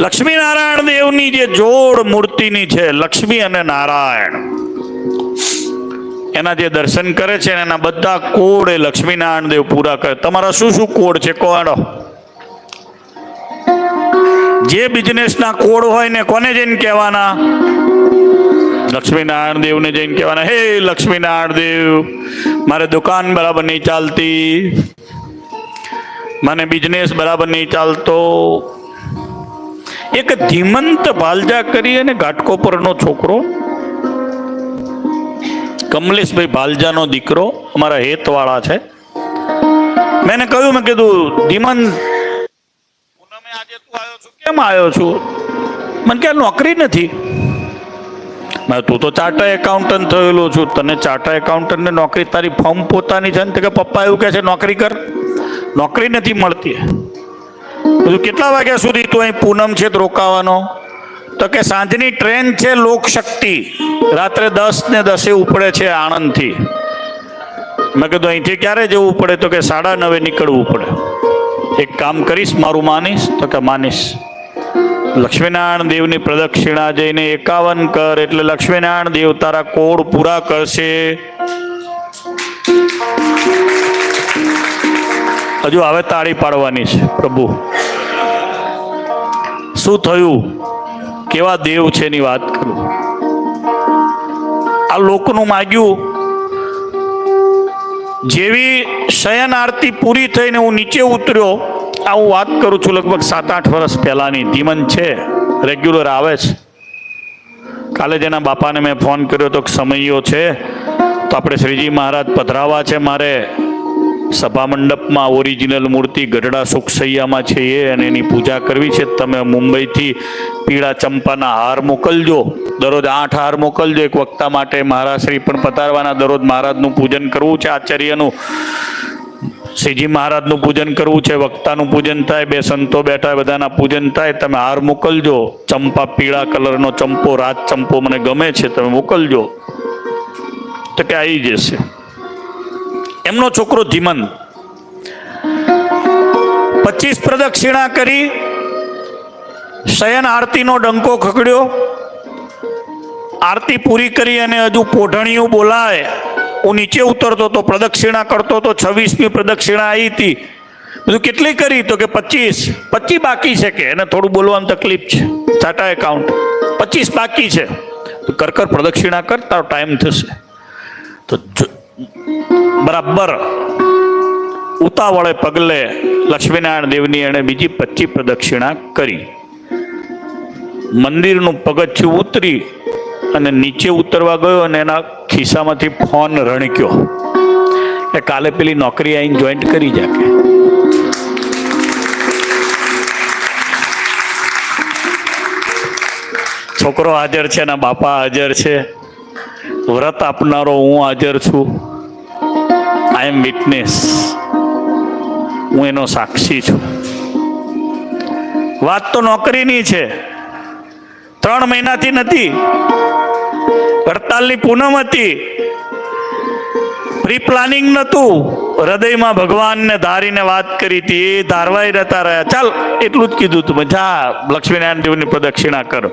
લક્ષ્મીનારાયણ દેવની જે જોડ મૂર્તિની છે, લક્ષ્મી અને નારાયણ, એના જે દર્શન કરે છે એના બધા કોડ એ લક્ષ્મીનારાયણ દેવ પૂરા કરે. તમારા શું શું કોડ છે કોડો? જે બિઝનેસના કોડ હોય ને કોને જઈને કહેવાના? લક્ષ્મીનારાયણ દેવને જઈને કહેવાના, હે લક્ષ્મીનારાયણ દેવ, મારે દુકાન બરાબર નહીં ચાલતી, મને બિઝનેસ બરાબર નહીં ચાલતો. એક ધીમંત ભાલજા કરી અને ઘાટકોપરનો છોકરો, કમલેશભાઈ ભાલજાનો દીકરો, અમારા હેતવાળા છે. મેં કહ્યું, મેં કીધું ધીમંત, પૂનમે આજે તું આવ્યો છું, કેમ આવ્યો છું? મને કે નોકરી નથી. મેં તું તો ચાર્ટર્ડ એકાઉન્ટન્ટ થયેલો છું, તને ચાર્ટર્ડ એકાઉન્ટન્ટને નોકરી તારી ફોર્મ પોતાની છે ને? કે પપ્પા એવું કહે છે નોકરી કર, નોકરી નથી મળતી. બધું કેટલા વાગ્યા સુધી તું અહીં પૂનમ છે તો રોકાવાનો? તો કે સાંજની ટ્રેન છે લોકશક્તિ, રાત્રે 10:10 ઉપડે છે આણંદથી. મેં કીધું અહીંથી ક્યારે જવું પડે? તો કે 9:30 નીકળવું પડે. એક કામ કરીશ, મારું માનીશ? તો કે માનીશ. લક્ષ્મીનારાયણ દેવની પ્રદક્ષિણા જઈને 51 કર, એટલે લક્ષ્મીનારાયણ દેવ તારા કોડ પૂરા કરશે. હજુ હવે તાળી પાડવાની છે. પ્રભુ શું થયું, કેવા દેવ છે એની વાત કરું. આ લોકનું માગ્યું, જેવી શયન આરતી પૂરી થઈને હું નીચે ઉતર્યો, આ હું વાત કરું છું લગભગ 7-8 વર્ષ પહેલાની. ધીમન છે, રેગ્યુલર આવે છે. કાલે જ એના બાપાને મેં ફોન કર્યો તો સમયો છે તો આપણે શ્રીજી મહારાજ પધરાવા છે મારે સભા મંડપમાં. ઓરિજિનલ મૂર્તિ ગઢડા સુખસૈયામાં છે એ, અને એની પૂજા કરવી છે. તમે મુંબઈથી પીળા ચંપાના હાર મોકલજો, દરરોજ 8 હાર મોકલજો. એક વક્તા માટે મહારાજશ્રી પણ પધારવાના, દરરોજ મહારાજનું પૂજન કરવું છે, આચાર્યનું, શ્રીજી મહારાજનું પૂજન કરવું છે, વક્તાનું પૂજન થાય, 2 સંતો બેઠા બધાના પૂજન થાય. તમે હાર મોકલજો, ચંપા, પીળા કલરનો ચંપો, રાજ ચંપો મને ગમે છે, તમે મોકલજો. તો કે આવી જશે. એમનો છોકરો ધીમન 25 પ્રદક્ષિણા કરી, શયન આરતીનો ડંકો ખકડ્યો, આરતી પૂરી કરી અને હજુ પોઢણિયું બોલાય, હું નીચે ઉતરતો તો પ્રદક્ષિણા કરતો તો 26મી પ્રદક્ષિણા આવી હતી. બધું કેટલી કરી? તો કે 25 બાકી છે. કે એને થોડું બોલવામાં તકલીફ છે, ચાર્ટર્ડ એકાઉન્ટ. 25 બાકી છે. તો કર પ્રદક્ષિણા કર, તારો ટાઈમ થશે. તો બરાબર ઉતાવળે પગલે લક્ષ્મીનારાયણ દેવની એણે બીજી 25 પ્રદક્ષિણા કરી. મંદિરનું પગથિયું ઉતરી અને નીચે ઉતરવા ગયો અને એના ખિસ્સામાંથી ફોન રણક્યો કે કાલે પેલી નોકરી આવીને જોઈન્ટ કરી જા. કે છોકરો હાજર છે, એના બાપા હાજર છે, વ્રત આપનારો હું હાજર છું. આઈ એમ વિટનેસ, હું એનો સાક્ષી છું. વાત તો નોકરીની છે, 3 મહિનાથી નથી. હડતાલની પૂનમ હતી, પ્રી પ્લાનિંગ નહોતું. હૃદયમાં ભગવાનને ધારીને વાત કરી હતી, એ ધારવાઈ રહેતા રહ્યા. ચાલ એટલું જ કીધું તું, જા લક્ષ્મીનારાયણ દેવની પ્રદક્ષિણા કરો.